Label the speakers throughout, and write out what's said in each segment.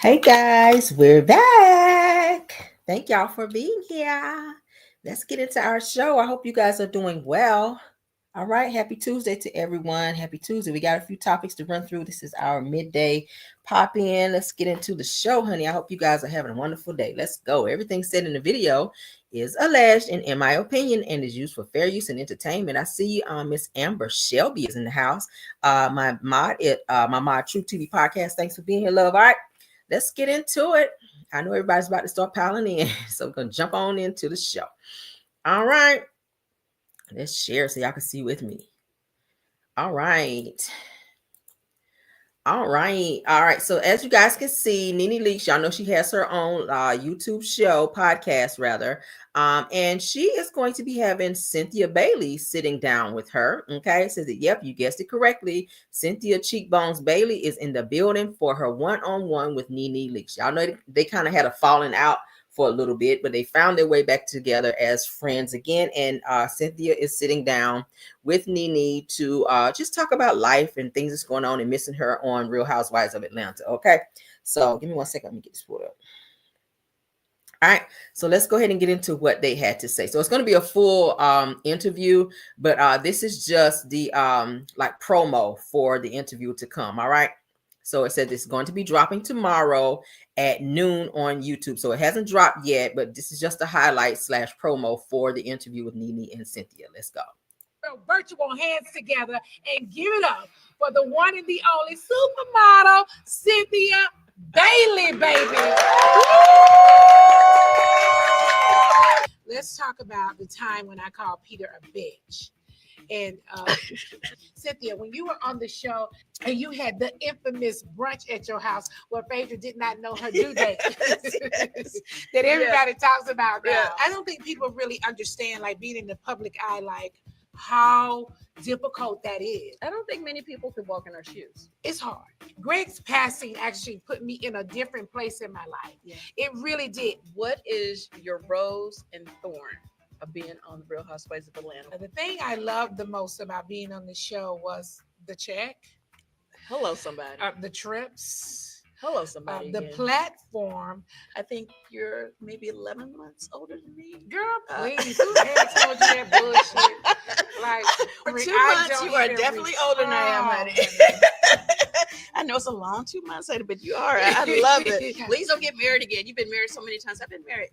Speaker 1: Hey guys, we're back. Thank y'all for being here. Let's get into our show. I hope you guys are doing well. All right, happy Tuesday to everyone. Happy Tuesday. We got a few topics to run through. This is our midday pop in. Let's get into the show, honey. I hope you guys are having a wonderful day. Let's go. Everything said in the video is alleged and in my opinion and is used for fair use and entertainment. I see Miss Amber Shelby is in the house. My mod True TV podcast. Thanks for being here, love. All right. Let's get into it. I know everybody's about to start piling in, so we're going to jump on into the show. All right. Let's share so y'all can see with me. All right. All right. So as you guys can see, Nene Leakes, y'all know she has her own YouTube show, podcast rather. And she is going to be having Cynthia Bailey sitting down with her. Okay. It says that, yep, you guessed it correctly. Cynthia Cheekbones Bailey is in the building for her one-on-one with Nene Leakes. Y'all know they kind of had a falling out for a little bit, but they found their way back together as friends again. And Cynthia is sitting down with Nene to just talk about life and things that's going on and missing her on Real Housewives of Atlanta. Okay, so give me 1 second. Let me get this pulled up. All right, so let's go ahead and get into what they had to say. So it's going to be a full interview, but this is just the like promo for the interview to come. All right. So it said it's going to be dropping tomorrow at noon on YouTube. So it hasn't dropped yet, but this is just a highlight / promo for the interview with Nene and Cynthia. Let's go.
Speaker 2: Virtual hands together and give it up for the one and the only supermodel, Cynthia Bailey, baby. Let's talk about the time when I called Peter a bitch. And Cynthia, when you were on the show and you had the infamous brunch at your house where Phaedra did not know her due date, that everybody talks about now. Yeah. I don't think people really understand, like, being in the public eye, like, how difficult that is.
Speaker 3: I don't think many people could walk in our shoes.
Speaker 2: It's hard. Greg's passing actually put me in a different place in my life. Yeah. It really did.
Speaker 3: What is your rose and thorn of being on the Real Housewives of Atlanta?
Speaker 2: The thing I loved the most about being on the show was the check.
Speaker 3: Hello, somebody.
Speaker 2: The trips.
Speaker 3: Hello, somebody.
Speaker 2: The platform.
Speaker 3: I think you're maybe 11 months older than me.
Speaker 2: Girl, please. Who ever told you that bullshit? Like,
Speaker 3: for 2 months, you are definitely older than I am, honey. I know it's a long 2 months later, but you are. I love it. Please don't get married again. You've been married so many times. I've been married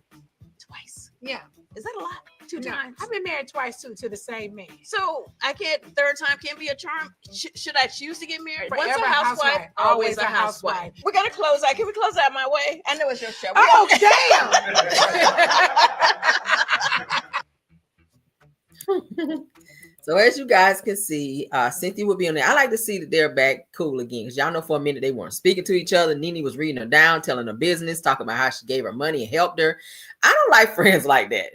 Speaker 3: twice.
Speaker 2: Yeah.
Speaker 3: Is that a lot? 2 times?
Speaker 2: I've been married twice too, to the same man.
Speaker 3: So I can't, third time can't be a charm. Should I choose to get married?
Speaker 2: Forever
Speaker 3: Once a housewife, always a housewife. We're going to close out. Can we close out my way? I know it's your show.
Speaker 2: Oh,
Speaker 1: damn. So as you guys can see, Cynthia will be on there. I like to see that they're back cool again, because y'all know for a minute they weren't speaking to each other. Nene was reading her down, telling her business, talking about how she gave her money and helped her. I don't like friends like that.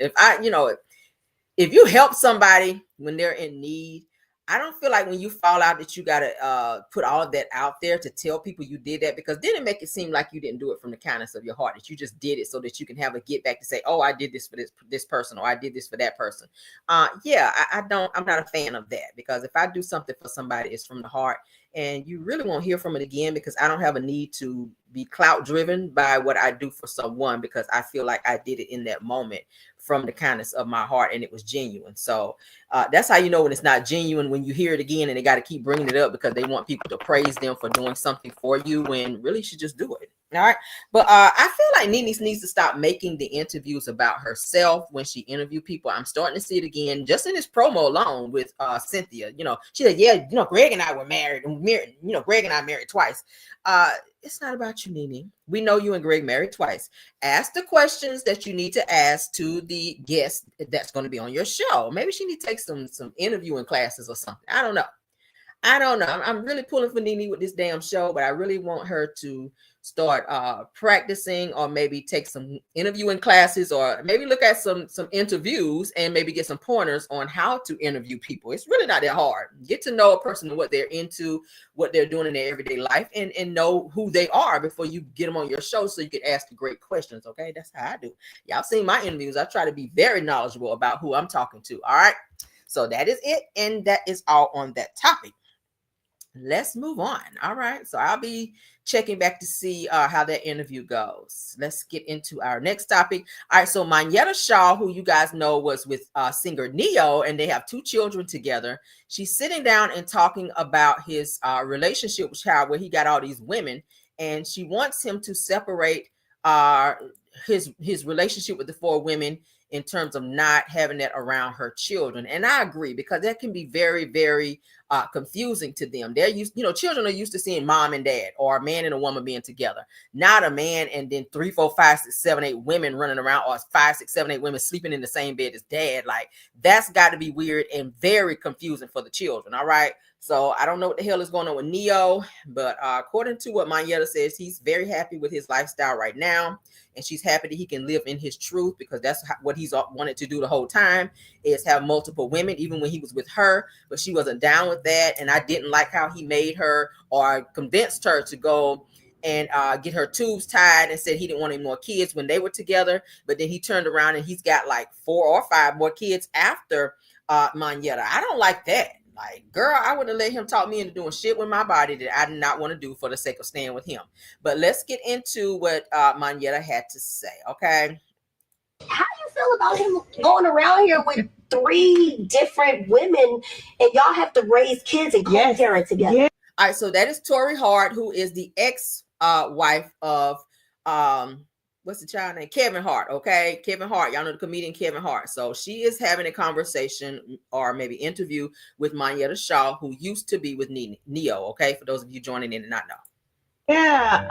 Speaker 1: If you help somebody when they're in need, I don't feel like when you fall out that you got to put all of that out there to tell people you did that, because then it make it seem like you didn't do it from the kindness of your heart, that you just did it so that you can have a get back to say, oh, I did this for this person, or I did this for that person. I'm not a fan of that, because if I do something for somebody, it's from the heart, and you really won't hear from it again, because I don't have a need to be clout driven by what I do for someone, because I feel like I did it in that moment from the kindness of my heart, and it was genuine. So that's how you know when it's not genuine, when you hear it again and they got to keep bringing it up because they want people to praise them for doing something for you, when really you should just do it. All right. But I feel like Nene needs to stop making the interviews about herself when she interview people. I'm starting to see it again just in this promo alone with Cynthia. She said, yeah, Greg and I were married, and Greg and I married twice. It's not about you, Nene. We know you and Greg married twice. Ask the questions that you need to ask to the guest that's going to be on your show. Maybe she need to take some interviewing classes or something. I don't know. I'm really pulling for Nene with this damn show, but I really want her to start practicing, or maybe take some interviewing classes, or maybe look at some interviews and maybe get some pointers on how to interview people. It's really not that hard. Get to know a person and what they're into, what they're doing in their everyday life, and know who they are before you get them on your show, so you can ask the great questions. Okay, that's how I do. Y'all seen my interviews. I try to be very knowledgeable about who I'm talking to. All right, so that is it, and that is all on that topic. let's move on. All right. So I'll be checking back to see how that interview goes. Let's get into our next topic. All right. So Monyetta Shaw, who you guys know was with singer Neyo, and they have 2 children together. She's sitting down and talking about his relationship with Child, where he got all these women, and she wants him to separate uh, his relationship with the 4 women in terms of not having that around her children. And I agree, because that can be very, very confusing to them. They're used, children are used to seeing mom and dad, or a man and a woman being together, not a man and then 3, 4, 5, 6, 7, 8 women running around, or 5, 6, 7, 8 women sleeping in the same bed as dad. Like, that's got to be weird and very confusing for the children. All right. So I don't know what the hell is going on with Neyo, but according to what Monyetta says, he's very happy with his lifestyle right now. And she's happy that he can live in his truth, because that's what he's wanted to do the whole time, is have multiple women, even when he was with her. But she wasn't down with that. And I didn't like how he made her, or convinced her to go and get her tubes tied, and said he didn't want any more kids when they were together. But then he turned around and he's got like 4 or 5 more kids after Monyetta. I don't like that. Like, girl, I wouldn't let him talk me into doing shit with my body that I did not want to do for the sake of staying with him. But let's get into what Monyetta had to say, okay?
Speaker 4: How do you feel about him going around here with 3 different women, and y'all have to raise kids and co-parent together?
Speaker 1: Yeah. All right, so that is Tori Hart, who is the ex-wife of what's the child name? Kevin Hart. Okay. Kevin Hart. Y'all know the comedian Kevin Hart. So she is having a conversation, or maybe interview, with Monyetta Shaw, who used to be with Neyo. Okay. For those of you joining in and not know.
Speaker 5: Yeah.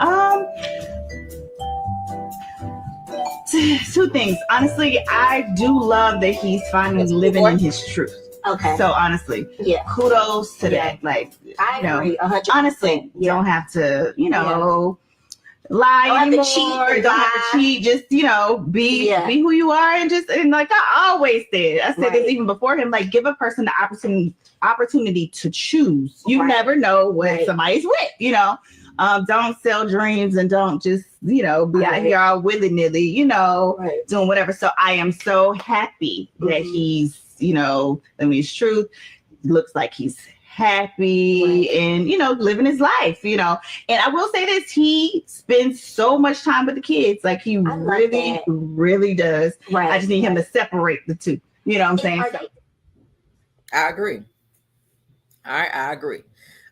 Speaker 5: 2 things. Honestly, I do love that he's finally living in his truth.
Speaker 4: Okay.
Speaker 5: So honestly, kudos to that. Like,
Speaker 4: I agree. 100%.
Speaker 5: Honestly, you don't have to, lie anymore. Don't have to cheat. Just be who you are, and like I always said. I said this even before him. Like, give a person the opportunity to choose. You never know what somebody's with. Don't sell dreams, and don't just be out here all willy nilly. Doing whatever. So I am so happy that he's his truth. Looks like he's happy and living his life, and I will say this, he spends so much time with the kids, like he really does. I just need him to separate the 2. You know what I'm saying?
Speaker 1: I agree. All right, I agree.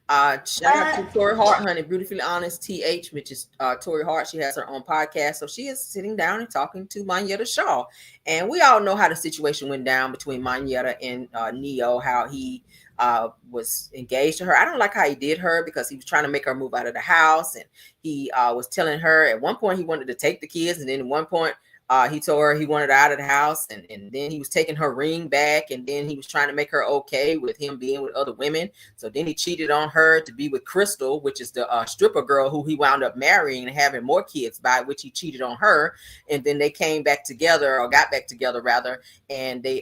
Speaker 1: Shout out to Tori Hart, honey. Beautifully Honest TH, which is Tori Hart. She has her own podcast. So she is sitting down and talking to Monyetta Shaw. And we all know how the situation went down between Monyetta and Neyo, how he was engaged to her. I don't like how he did her, because he was trying to make her move out of the house. And he was telling her at one point he wanted to take the kids. And then at one point, he told her he wanted her out of the house, and then he was taking her ring back, and then he was trying to make her okay with him being with other women. So then he cheated on her to be with Crystal, which is the stripper girl who he wound up marrying and having more kids by, which he cheated on her. And then they came back together, or got back together rather, and they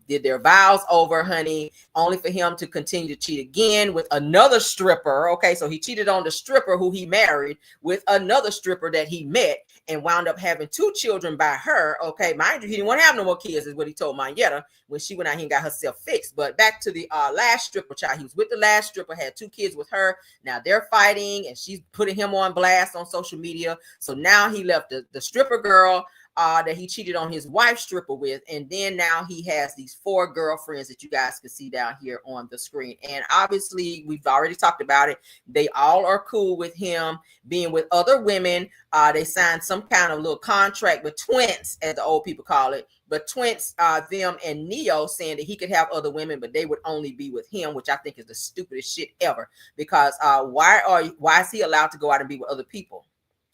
Speaker 1: did their vows over, honey, only for him to continue to cheat again with another stripper. Okay, so he cheated on the stripper who he married with another stripper that he met, and wound up having 2 children by her. Okay, mind you, he didn't want to have no more kids, is what he told Monyetta when she went out here and got herself fixed. But back to the last stripper child, he was with the last stripper, had 2 kids with her. Now they're fighting, and she's putting him on blast on social media. So now he left the stripper girl that he cheated on his wife stripper with, and then now he has these 4 girlfriends that you guys can see down here on the screen. And obviously we've already talked about it, they all are cool with him being with other women. They signed some kind of little contract with twins, as the old people call it, but twins, them and Neyo, saying that he could have other women, but they would only be with him, which I think is the stupidest shit ever. Because why is he allowed to go out and be with other people?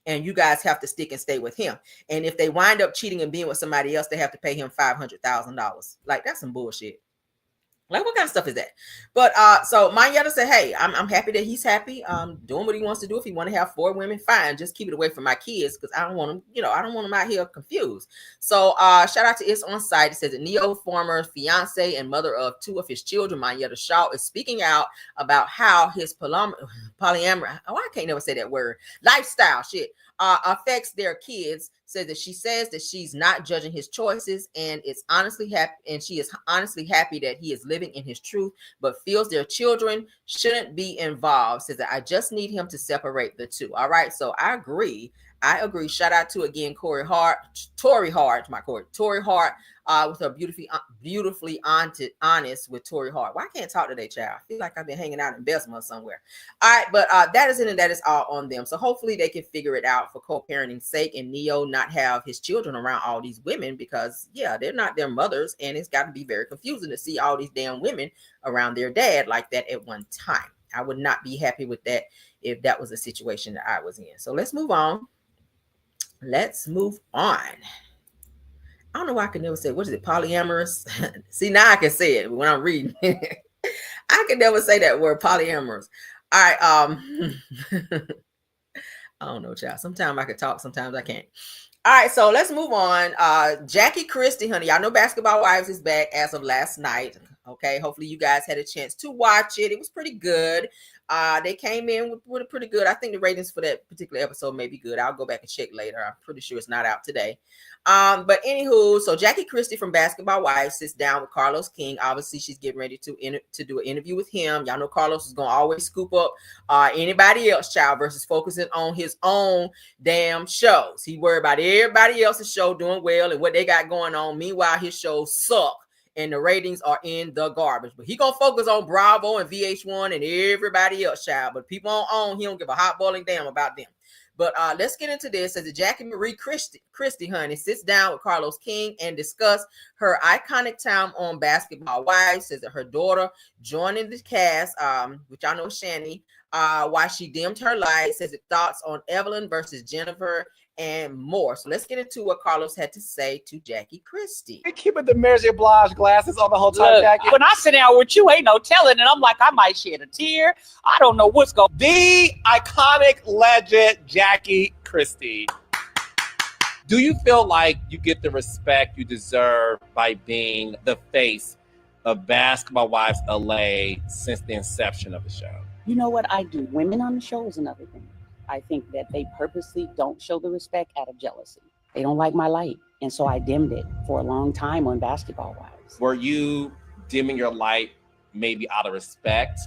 Speaker 1: And you guys have to stick and stay with him. And if they wind up cheating and being with somebody else, they have to pay him $500,000. Like, that's some bullshit. Like, what kind of stuff is that? But so Monyetta said, hey, I'm happy that he's happy, doing what he wants to do. If he want to have 4 women, fine. Just keep it away from my kids, because I don't want them, I don't want them out here confused. So shout out to It's On Site. It says that Neyo, former fiance and mother of 2 of his children, Monyetta Shaw, is speaking out about how his polyamory, oh, I can't never say that word, lifestyle shit affects their kids. Says that she says that she's not judging his choices and she is honestly happy that he is living in his truth, but feels their children shouldn't be involved. Says that I just need him to separate the two. All right, so I agree. Shout out to again Tory Hart, with her beautifully honest with Tory Hart. Why I can't talk today, child? I feel like I've been hanging out in Bessemer somewhere. All right, but that is it, and that is all on them. So hopefully they can figure it out for co-parenting's sake, and Neyo not have his children around all these women, because they're not their mothers, and it's got to be very confusing to see all these damn women around their dad like that at one time. I would not be happy with that if that was a situation that I was in. So let's move on. I don't know why I can never say, what is it, polyamorous? See, now I can say it when I'm reading. I can never say that word, polyamorous. All right. I don't know, child. Sometimes I can talk, sometimes I can't. All right, so let's move on. Jackie Christie, honey. Y'all know Basketball Wives is back as of last night. Okay, hopefully you guys had a chance to watch it. It was pretty good. They came in with a pretty good. I think the ratings for that particular episode may be good. I'll go back and check later. I'm pretty sure it's not out today. But anywho, so Jackie Christie from Basketball Wives sits down with Carlos King. Obviously, she's getting ready to do an interview with him. Y'all know Carlos is gonna always scoop up anybody else, child, versus focusing on his own damn shows. He worried about everybody else's show doing well and what they got going on. Meanwhile, his shows suck and the ratings are in the garbage. But he gonna focus on Bravo and VH1 and everybody else, child. But people on OWN, he don't give a hot boiling damn about them. But let's get into this. As the Jackie Marie Christie, honey, sits down with Carlos King and discuss her iconic time on Basketball Wives. Says that her daughter joining the cast, which I know Shani, why she dimmed her light. Says the thoughts on Evelyn versus Jennifer and more. So let's get into what Carlos had to say to Jackie Christie.
Speaker 6: You're keeping the Mairie Blige glasses on the whole time,
Speaker 7: Look,
Speaker 6: Jackie.
Speaker 7: when I sit down with you, ain't no telling, and I'm like, I might shed a tear. I don't know what's going.
Speaker 6: The iconic legend, Jackie Christie. Do you feel like you get the respect you deserve by being the face of Basketball Wives LA since the inception of the show?
Speaker 7: You know what I do? Women on the show is another thing. I think that they purposely don't show the respect out of jealousy. They don't like my light. And so I dimmed it for a long time on Basketball Wives.
Speaker 6: Were you dimming your light maybe out of respect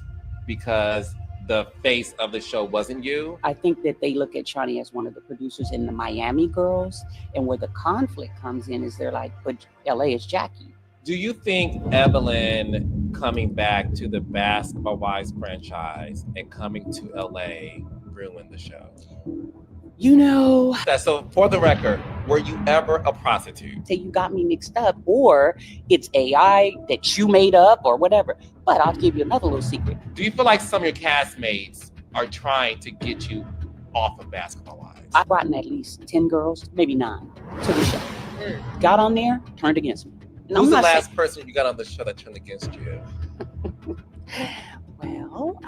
Speaker 6: because the face of the show wasn't you?
Speaker 7: I think that they look at Shawnee as one of the producers in the Miami Girls. And where the conflict comes in is they're like, but LA is Jackie.
Speaker 6: Do you think Evelyn coming back to the Basketball Wives franchise and coming to LA ruined the show?
Speaker 7: You know,
Speaker 6: so for the record, were you ever a prostitute?
Speaker 7: Say you got me mixed up, or it's AI that you made up or whatever. But I'll give you another little secret.
Speaker 6: Do you feel like some of your castmates are trying to get you off of Basketball Wives?
Speaker 7: I've brought in at least 10 girls, maybe 9, to the show. Got on there, turned against me. And
Speaker 6: who's the last person you got on the show that turned against you?
Speaker 7: Well,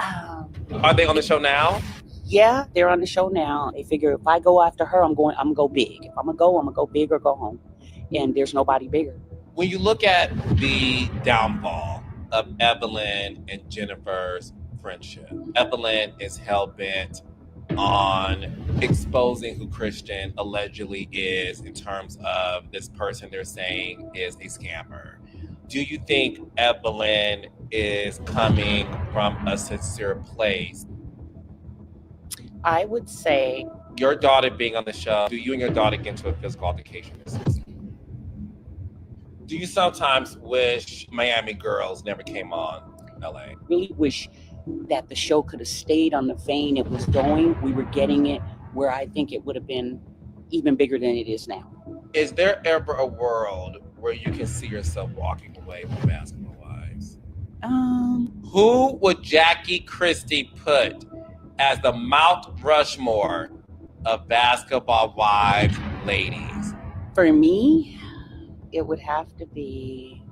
Speaker 6: are they on the show now?
Speaker 7: Yeah, they're on the show now. They figure if I go after her, I'm gonna go big. If I'm gonna go big or go home. And there's nobody bigger.
Speaker 6: When you look at the downfall of Evelyn and Jennifer's friendship, Evelyn is hell-bent on exposing who Christian allegedly is in terms of this person they're saying is a scammer. Do you think Evelyn is coming from a sincere place?
Speaker 7: I would say
Speaker 6: your daughter being on the show, do you and your daughter get into a physical altercation? Do you sometimes wish Miami Girls never came on LA?
Speaker 7: Really wish that the show could have stayed on the vein it was going. We were getting it where I think it would have been even bigger than it is now.
Speaker 6: Is there ever a world where you can see yourself walking away from Basketball Wives? Who would Jackie Christie put as the Mount Rushmore of Basketball Wives ladies?
Speaker 7: For me, it would have to be.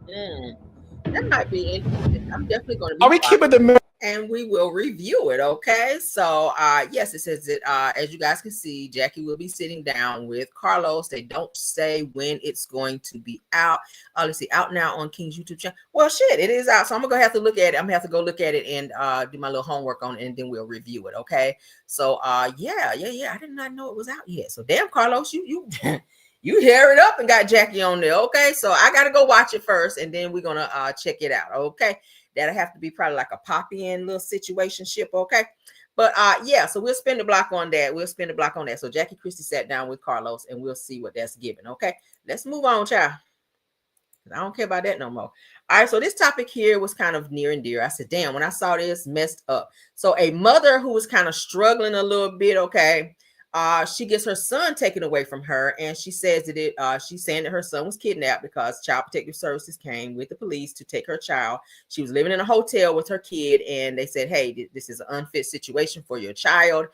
Speaker 1: That might be interesting. I'm definitely going to be.
Speaker 6: Are we keeping the
Speaker 1: and we will review it. Okay, so yes, it says that as you guys can see, Jackie will be sitting down with Carlos. They don't say when it's going to be out. Let's see, out now on King's YouTube channel. Well, shit, it is out, so I'm gonna have to look at it. I'm gonna have to go look at it and do my little homework on it, and then we'll review it. Okay, so yeah, I did not know it was out yet. So damn, Carlos, you you hair it up and got Jackie on there. Okay, so I gotta go watch it first, and then we're gonna check it out. Okay. That'll have to be probably like a pop-in little situationship, okay? But yeah, so we'll spin the block on that. So Jackie Christie sat down with Carlos, and we'll see what that's given, okay? Let's move on, child. I don't care about that no more. All right, so this topic here was kind of near and dear. I said, damn, when I saw this, messed up. So a mother who was kind of struggling a little bit, okay, she gets her son taken away from her, and she says that she's saying that her son was kidnapped because Child Protective Services came with the police to take her child. She was living in a hotel with her kid, and they said, hey, this is an unfit situation for your child.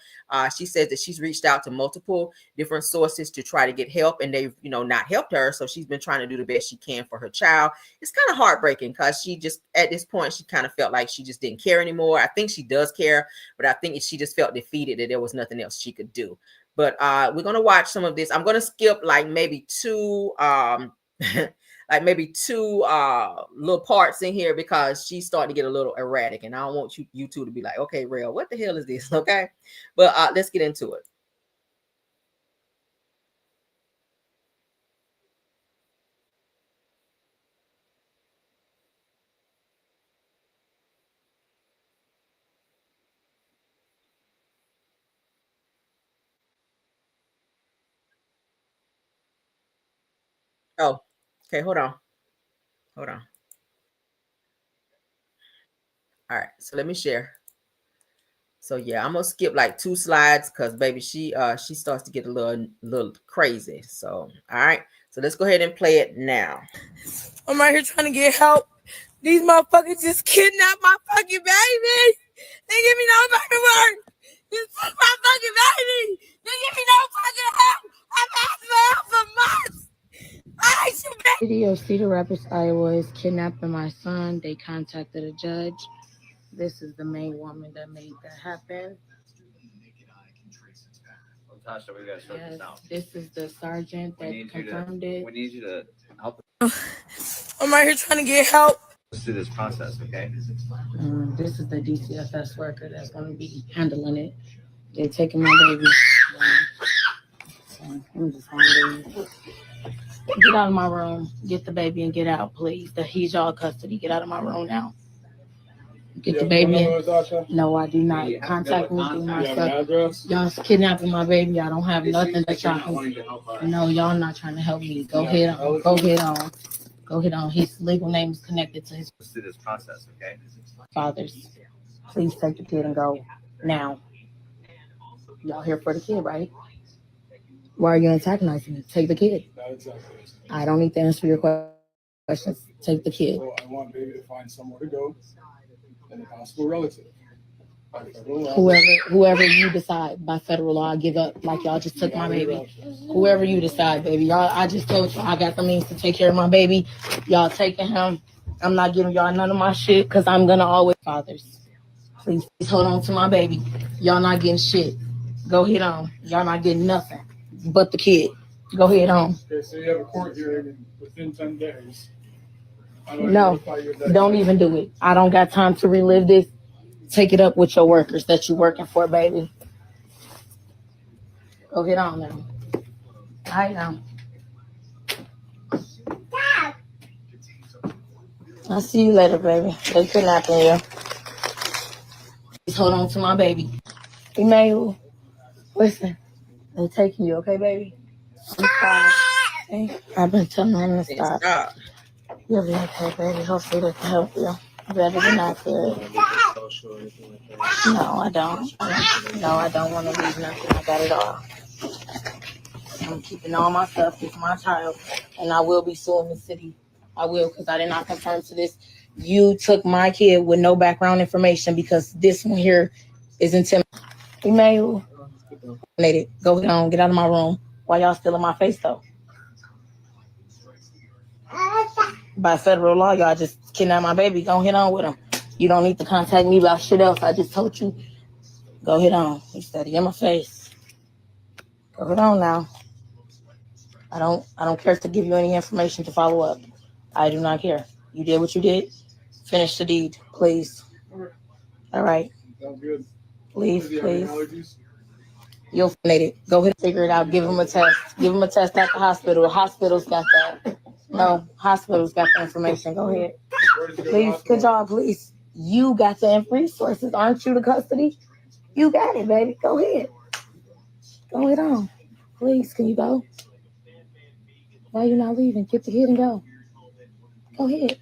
Speaker 1: She says that she's reached out to multiple different sources to try to get help, and they've, not helped her. So she's been trying to do the best she can for her child. It's kind of heartbreaking because she just, at this point, she kind of felt like she just didn't care anymore. I think she does care, but I think she just felt defeated that there was nothing else she could do. But we're gonna watch some of this. I'm gonna skip like maybe two little parts in here because she's starting to get a little erratic, and I don't want you two to be like, okay, Rael, what the hell is this? Okay, but let's get into it. Oh, okay, hold on. All right, so let me share. So yeah, I'm gonna skip like 2 slides because baby, she starts to get a little crazy. So all right, so let's go ahead and play it now.
Speaker 8: I'm right here trying to get help. These motherfuckers just kidnapped my fucking baby. They give me no fucking work. This is my fucking baby. They give me no fucking help. I've asked for help for months. City of Cedar Rapids, Iowa is kidnapping my son. They contacted a judge. This is the main woman that made that happen.
Speaker 9: Tasha, we gotta sort this out.
Speaker 8: This is the sergeant that confirmed it.
Speaker 9: We need you to help.
Speaker 8: I'm right here trying to get help.
Speaker 9: Let's do this process, okay?
Speaker 8: This is the DCFS worker that's going to be handling it. They're taking my baby. I'm just going to leave. Get out of my room. Get the baby and get out, please. He's y'all custody. Get out of my room now. Get the baby in. No, I do not. Contact me through my stuff. Y'all kidnapping my baby. I don't have nothing that y'all can. No, y'all not trying to help me. Go ahead on. Go ahead on. Go ahead on. His legal name is connected to his.
Speaker 9: Let's do this process, okay?
Speaker 8: Fathers, please take the kid and go now. Y'all here for the kid, right? Why are you antagonizing me? Take the kid. I don't need to answer your questions. Take the kid.
Speaker 10: So I want baby to find somewhere to go and a possible relative.
Speaker 8: Whoever you decide by federal law, I give up. Like y'all just took my baby. Whoever you decide, baby. Y'all, I just told you I got the means to take care of my baby. Y'all taking him. I'm not giving y'all none of my shit because I'm gonna always. Fathers, please hold on to my baby. Y'all not getting shit. Go ahead on. Y'all not getting nothing but the kid. Go ahead on.
Speaker 10: Okay, so you have a court hearing within 10 days.
Speaker 8: No, don't even do it. I don't got time to relive this. Take it up with your workers that you're working for, baby. Go ahead on now. All right now. I'll see you later, baby. They kidnapping you. Please hold on to my baby. Emmanuel, listen. They're taking you, okay, baby? I'm sorry. Okay? I've been telling them to stop. You'll be okay, baby. Hopefully they can help you. Better than I could. No, I don't. No, I don't want to leave nothing. I got it all. I'm keeping all my stuff. It's my child. And I will be suing the city. I will, because I did not confirm to this. You took my kid with no background information because this one here is intimidating. Emmanuel, go ahead on. Get out of my room. Why y'all still in my face, though? By federal law, y'all just kidnap my baby. Go ahead on with him. You don't need to contact me about shit else. I just told you. Go ahead on. You steady in my face. Go ahead on now. I don't care to give you any information to follow up. I do not care. You did what you did. Finish the deed, please. All right.
Speaker 10: Sounds good.
Speaker 8: Please. You'll find it. Go ahead and figure it out. Give them a test. Give them a test at the hospital. The hospital's got that. No, hospital's got the information. Go ahead. Please, good job, please. You got the resources. Aren't you the custody? You got it, baby. Go ahead. Go ahead on. Please, can you go? Why are you not leaving? Get the kid and go. Go ahead.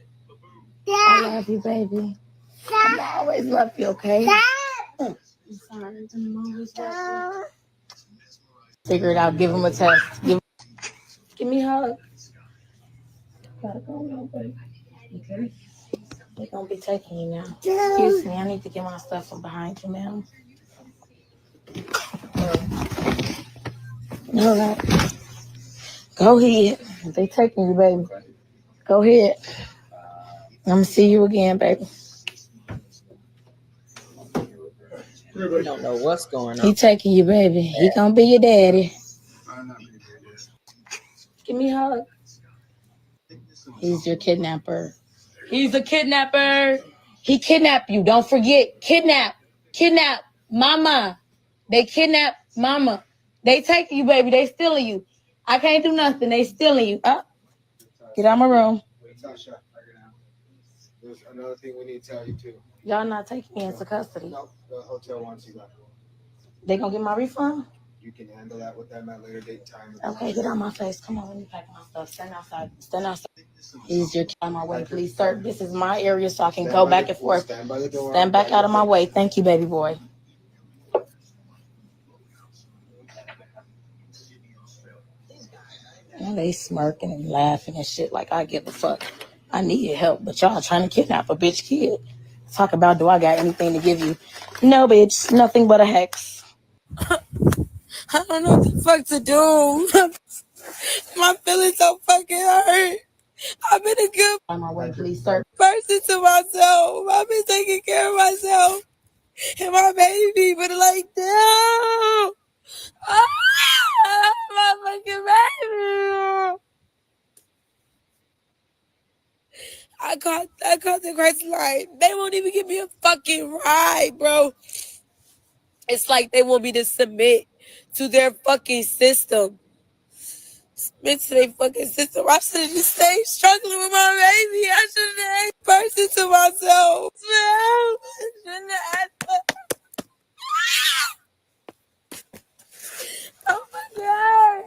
Speaker 8: I love you, baby. I'm always love you, okay? I'm sorry. I'm always love you. Figure it out. Give him a test. Give me a hug. Gotta go now, baby. Okay? They're gonna be taking you now. Excuse me. I need to get my stuff from behind you, ma'am. All right. Go ahead. They taking you, baby. Go ahead. I'm gonna see you again, baby.
Speaker 1: You don't know what's going on.
Speaker 8: He taking you, baby. He gonna be your daddy. Give me a hug. He's your kidnapper. He's a kidnapper. He kidnapped you. Don't forget. Kidnap. Mama. They kidnap mama. They taking you, baby. They stealing you. I can't do nothing. They stealing you. Up. Get out of my room.
Speaker 10: Tasha, there's another thing we need to tell you too.
Speaker 8: Y'all not taking me into custody.
Speaker 10: No, the hotel wants you back.
Speaker 8: They gonna get my refund?
Speaker 10: You can handle that with them at a later date and time.
Speaker 8: Okay, get out my face. Come on, let me pack my stuff. Stand outside. He's your on my way, please, sir. This is my area, so I can go back and forth.
Speaker 10: Stand by the door.
Speaker 8: Stand back out of my way. Thank you, baby boy. And they smirking and laughing and shit like I give a fuck. I needed help, but y'all trying to kidnap a bitch kid. Talk about, do I got anything to give you? No, bitch, nothing but a hex. I don't know what the fuck to do. My feelings so fucking hurt. I've been a good on my way, please, sir. Person to myself. I've been taking care of myself and my baby, but like, no. My fucking baby. I caught the Christie line. They won't even give me a fucking ride, bro. It's like they want me to submit to their fucking system. Submit to their fucking system. I should have just stayed struggling with my baby. I should have asked person to myself. I shouldn't have asked. Oh my God.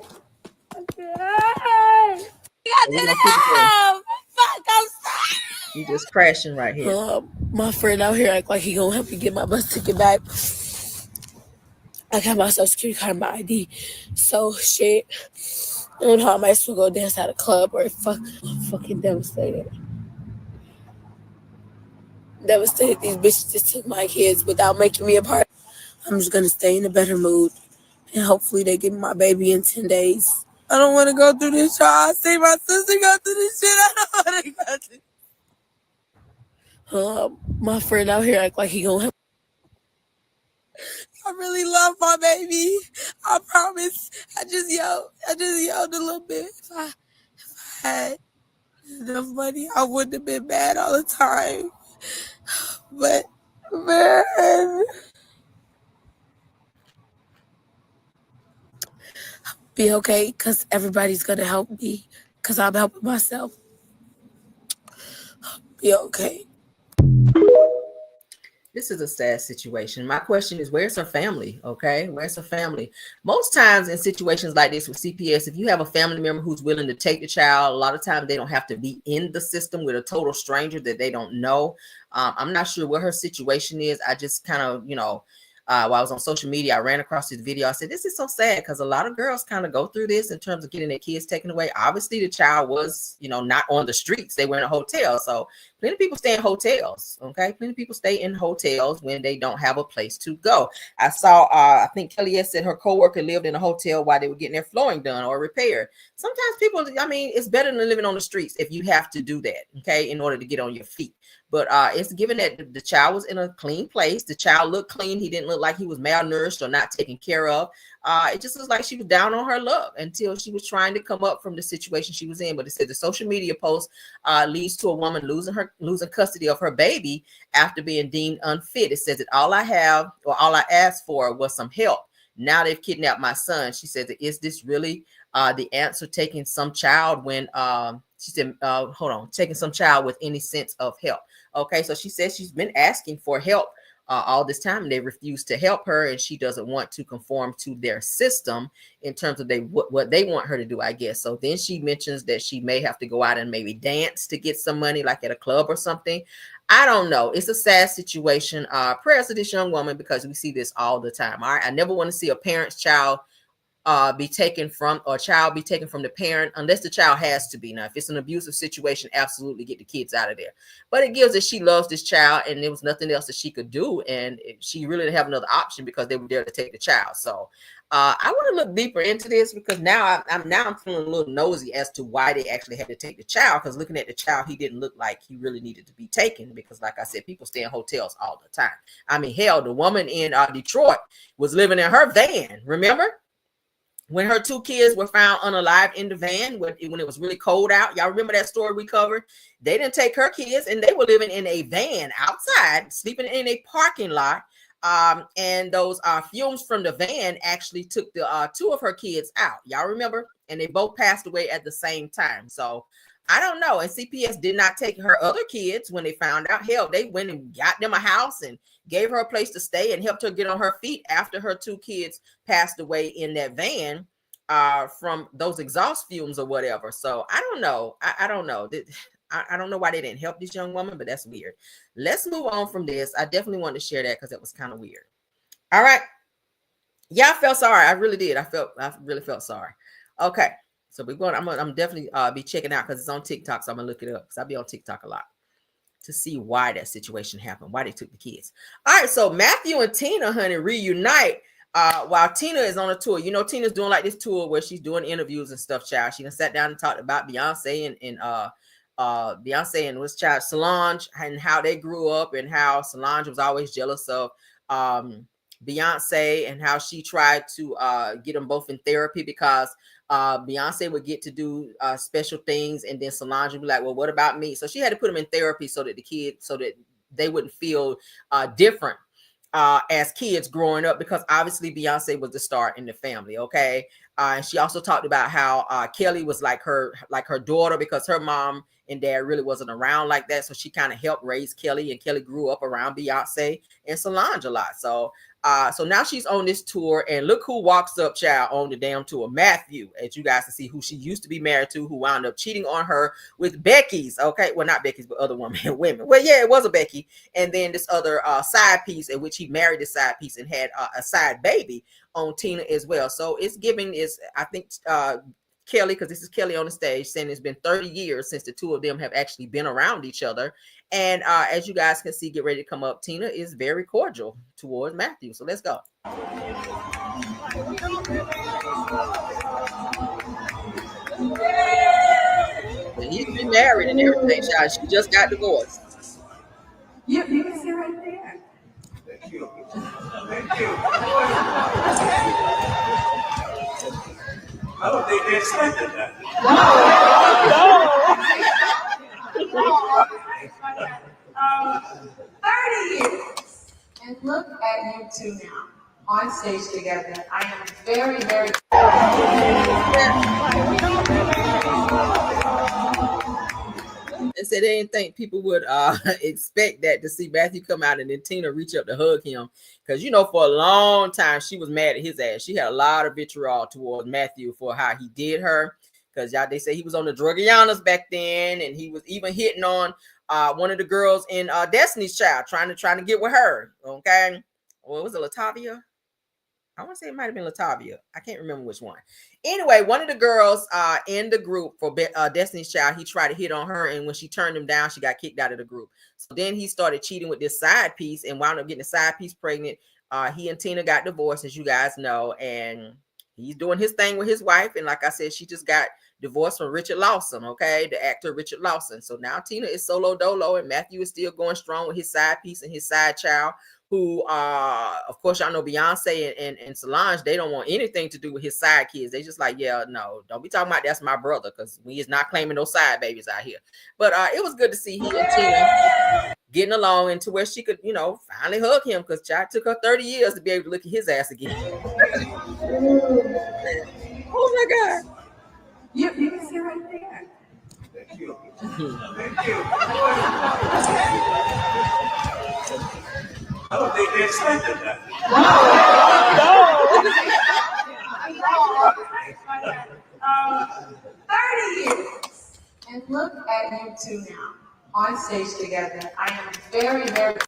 Speaker 8: Okay. I did it. Fuck, I'm sorry.
Speaker 1: You just crashing right here.
Speaker 8: My friend out here act like he gonna help me get my bus ticket back. I got my social security card and my ID. So shit. I don't know how I might still go dance at a club or I'm fucking devastated. Devastated these bitches just took my kids without making me a part. I'm just gonna stay in a better mood. And hopefully they give me my baby in 10 days. I don't want to go through this, y'all. I see my sister go through this shit. I don't want to go through. My friend out here act like he gonna help. I really love my baby. I promise. I just yelled a little bit. If I had enough money, I wouldn't have been mad all the time. But man, be okay, because everybody's gonna help me, because I'm helping myself. Be okay.
Speaker 1: This is a sad situation. My question is, where's her family? Okay, where's her family? Most times in situations like this with CPS, if you have a family member who's willing to take the child, a lot of times they don't have to be in the system with a total stranger that they don't know. I'm not sure what her situation is. I just kind of, while I was on social media, I ran across this video. I said, this is so sad because a lot of girls kind of go through this in terms of getting their kids taken away. Obviously, the child was, not on the streets. They were in a hotel. So plenty of people stay in hotels. Okay. Plenty of people stay in hotels when they don't have a place to go. I saw, I think Kelly said her coworker lived in a hotel while they were getting their flooring done or repaired. Sometimes people, it's better than living on the streets if you have to do that. Okay. In order to get on your feet. But it's given that the child was in a clean place. The child looked clean. He didn't look like he was malnourished or not taken care of. It just looks like she was down on her luck until she was trying to come up from the situation she was in. But it said the social media post leads to a woman losing custody of her baby after being deemed unfit. It says that all I asked for was some help. Now they've kidnapped my son. She said, is this really the answer? Taking some child when she said, taking some child with any sense of help. Okay, so she says she's been asking for help all this time, and they refuse to help her, and she doesn't want to conform to their system in terms of what they want her to do, I guess. So then she mentions that she may have to go out and maybe dance to get some money, like at a club or something. I don't know. It's a sad situation. Prayers to this young woman, because we see this all the time. All right, I never want to see a parent's child be taken from, or child be taken from the parent, unless the child has to be. Now, if it's an abusive situation, absolutely get the kids out of there. But it gives that she loves this child, and there was nothing else that she could do, and she really didn't have another option because they were there to take the child. So I want to look deeper into this, because now I'm feeling a little nosy as to why they actually had to take the child. Because looking at the child, he didn't look like he really needed to be taken, because like I said, people stay in hotels all the time. I mean, hell, the woman in Detroit was living in her van, remember? When her two kids were found unalived in the van when it was really cold out. Y'all remember that story we covered? They didn't take her kids, and they were living in a van outside, sleeping in a parking lot. And those fumes from the van actually took the two of her kids out. Y'all remember? And they both passed away at the same time. So I don't know. And CPS did not take her other kids when they found out. Hell, they went and got them a house and gave her a place to stay and helped her get on her feet after her two kids passed away in that van from those exhaust fumes or whatever. So I don't know. I don't know. I don't know why they didn't help this young woman, but that's weird. Let's move on from this. I definitely wanted to share that because it was kind of weird. All right. Yeah, I felt sorry. I really did. I really felt sorry. Okay. So we're going, I'm definitely be checking out because it's on TikTok. So I'm gonna look it up because I be on TikTok a lot to see why that situation happened, why they took the kids. All right, so Matthew and Tina, honey, reunite while Tina is on a tour. You know, Tina's doing like this tour where she's doing interviews and stuff, child. She done sat down and talked about Beyonce and Beyonce and what's child Solange, and how they grew up, and how Solange was always jealous of Beyonce, and how she tried to get them both in therapy because Beyonce would get to do special things, and then Solange would be like, well, what about me? So she had to put them in therapy so that they wouldn't feel different as kids growing up, because obviously Beyonce was the star in the family. Okay. And she also talked about how Kelly was like her daughter, because her mom and dad really wasn't around like that. So she kind of helped raise Kelly, and Kelly grew up around Beyonce and Solange a lot. So now she's on this tour, and look who walks up, child, on the damn tour. Matthew, as you guys can see, who she used to be married to, who wound up cheating on her with Becky's. Okay, well, not Becky's, but other women. Well, yeah, it was a Becky, and then this other side piece, in which he married the side piece and had a side baby on Tina as well. So it's giving is, I think, Kelly, because this is Kelly on the stage, saying it's been 30 years since the two of them have actually been around each other. And as you guys can see, get ready to come up, Tina is very cordial towards Matthew. So let's go. And he's been married and everything, child. She just got divorced.
Speaker 11: You can sit right there. Thank you. Thank you. I don't think they expected that. No. 30 years. And look at you two now on stage together. I am very, very.
Speaker 1: And said they didn't think people would expect that, to see Matthew come out and then Tina reach up to hug him. Because, you know, for a long time, she was mad at his ass. She had a lot of vitriol towards Matthew for how he did her. Because y'all, they say he was on the Drugianas back then, and he was even hitting on one of the girls in Destiny's Child, trying to get with her. Okay. Well, was it Latavia? I want to say it might have been Latavia. I can't remember which one. Anyway, one of the girls in the group for Destiny's Child, he tried to hit on her, and when she turned him down, she got kicked out of the group. So then he started cheating with this side piece and wound up getting the side piece pregnant. He and Tina got divorced, as you guys know, and he's doing his thing with his wife. And like I said, she just got divorced from Richard Lawson, okay, the actor Richard Lawson. So now Tina is solo dolo, and Matthew is still going strong with his side piece and his side child, who of course y'all know Beyonce and Solange, they don't want anything to do with his side kids. They just like, yeah, no, don't be talking about that's my brother, because we is not claiming those side babies out here. But it was good to see he and Tina getting along, and to where she could, you know, finally hug him, because child took her 30 years to be able to look at his ass again. Oh my God.
Speaker 11: You can see right there.
Speaker 9: Thank you.
Speaker 11: Thank you.
Speaker 9: I don't think they expected that.
Speaker 11: No. 30 years. And look at you two now on stage together. I am very, very.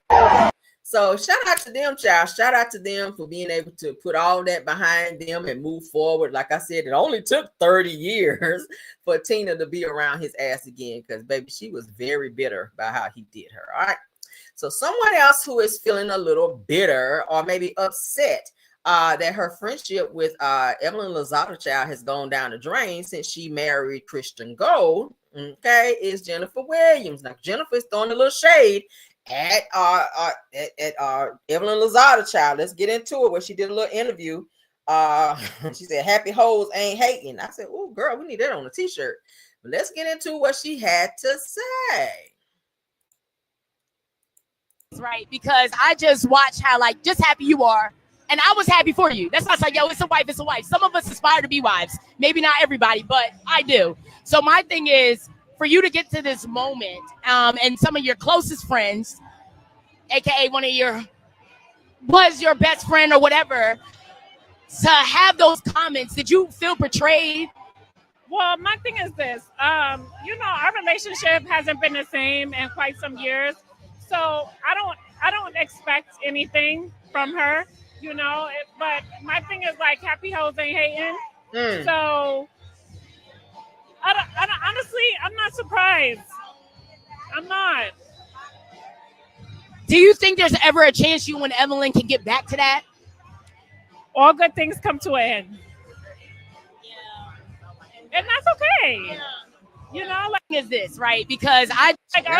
Speaker 1: So shout out to them, child. Shout out to them for being able to put all that behind them and move forward. Like I said, it only took 30 years for Tina to be around his ass again, because baby, she was very bitter about how he did her. All right. So someone else who is feeling a little bitter or maybe upset that her friendship with Evelyn Lozada child has gone down the drain since she married Christian Gold, okay, is Jennifer Williams. Now Jennifer is throwing a little shade at Evelyn Lozada child. Let's get into it, where she did a little interview. She said, happy hoes ain't hating. I said, oh girl, we need that on a t-shirt. But let's get into what she had to say.
Speaker 12: Right, because I just watched how like just happy you are, and I was happy for you. That's why I was like, yo, it's a wife, it's a wife. Some of us aspire to be wives, maybe not everybody, but I do. So my thing is for you to get to this moment, and some of your closest friends, aka one of your was your best friend or whatever, to have those comments. Did you feel betrayed?
Speaker 13: Well, my thing is this, you know, our relationship hasn't been the same in quite some years. So I don't expect anything from her, you know, but my thing is like happy hoes ain't hating. So honestly, I'm not surprised. I'm not.
Speaker 12: Do you think there's ever a chance you and Evelyn can get back to that?
Speaker 13: All good things come to an end. Yeah. And that's okay. Yeah. You know, like
Speaker 12: is this, right? Because
Speaker 13: our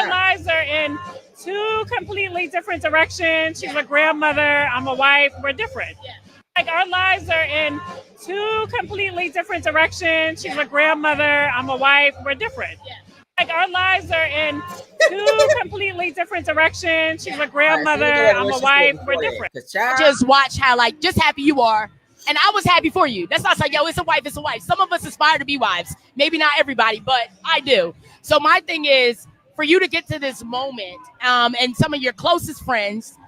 Speaker 13: lives are in two completely different directions. She's a grandmother, I'm a wife, we're different. Yeah. Like our lives are in two completely different directions. She's a grandmother, I'm a wife, we're different. Yeah. Like our lives are in two completely different directions. She's a grandmother, I'm a wife, we're different.
Speaker 12: I just watch how like just happy you are. And I was happy for you. That's why I was like, yo, it's a wife, it's a wife. Some of us aspire to be wives. Maybe not everybody, but I do. So my thing is for you to get to this moment, and some of your closest friends,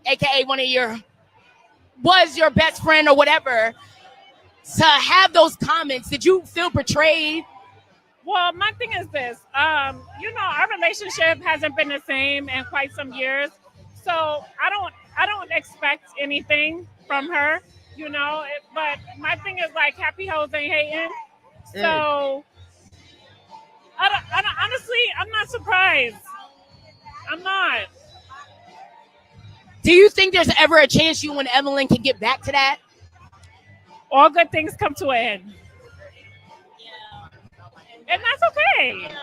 Speaker 12: aka one of your was your best friend or whatever, to have those comments. Did you feel betrayed?
Speaker 13: Well, my thing is this, you know, our relationship hasn't been the same in quite some years. So I don't expect anything from her. You know, but my thing is like happy hoes ain't hating. So honestly, I'm not surprised. I'm not.
Speaker 12: Do you think there's ever a chance you and Evelyn can get back to that?
Speaker 13: All good things come to an end. Yeah. And that's okay. Yeah.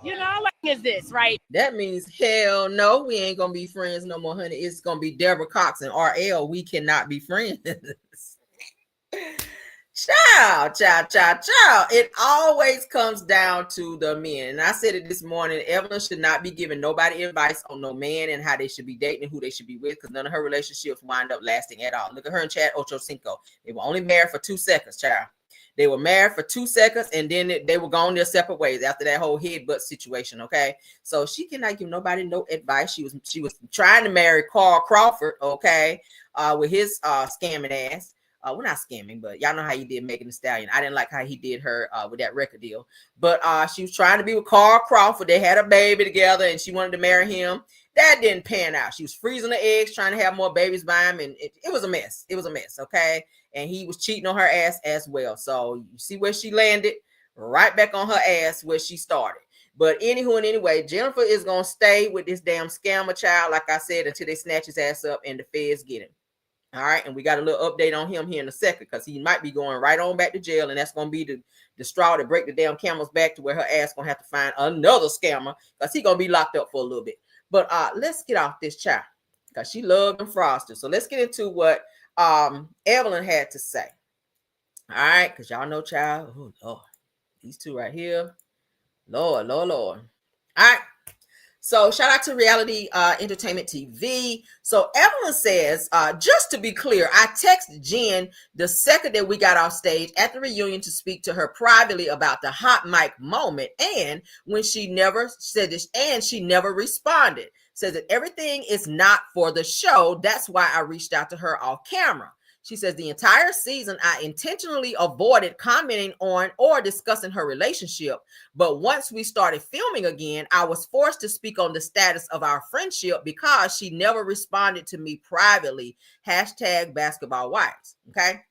Speaker 13: You know, like
Speaker 12: is this, right?
Speaker 1: That means hell no, we ain't gonna be friends no more, honey. It's gonna be Deborah Cox and RL. We cannot be friends. Child. It always comes down to the men. And I said it this morning. Evelyn should not be giving nobody advice on no man and how they should be dating and who they should be with, because none of her relationships wind up lasting at all. Look at her and Chad Ochocinco. They were only married for 2 seconds, child. They were married for 2 seconds, and then they were gone their separate ways after that whole headbutt situation. Okay, so she cannot give nobody no advice. She was trying to marry Carl Crawford. Okay, with his scamming ass. We're not scamming, but y'all know how he did Megan Thee Stallion. I didn't like how he did her with that record deal. But she was trying to be with Carl Crawford. They had a baby together, and she wanted to marry him. That didn't pan out. She was freezing the eggs, trying to have more babies by him, and it was a mess. It was a mess. Okay. And he was cheating on her ass as well. So you see where she landed, right back on her ass where she started. But anywho and anyway, Jennifer is going to stay with this damn scammer child, like I said, until they snatch his ass up and the feds get him. All right, and we got a little update on him here in a second because he might be going right on back to jail, and that's going to be the straw that break the damn camel's back to where her ass going to have to find another scammer because he going to be locked up for a little bit. But let's get off this child because she loved them frosters. So let's get into what Evelyn had to say. All right, because y'all know, child. Oh, Lord. These two right here. Lord. All right. So shout out to Reality Entertainment TV. So Evelyn says, just to be clear, I texted Jen the second that we got off stage at the reunion to speak to her privately about the hot mic moment. And when she never said this, and she never responded, says that everything is not for the show. That's why I reached out to her off camera. She says the entire season, I intentionally avoided commenting on or discussing her relationship. But once we started filming again, I was forced to speak on the status of our friendship because she never responded to me privately. #basketballwives. Okay.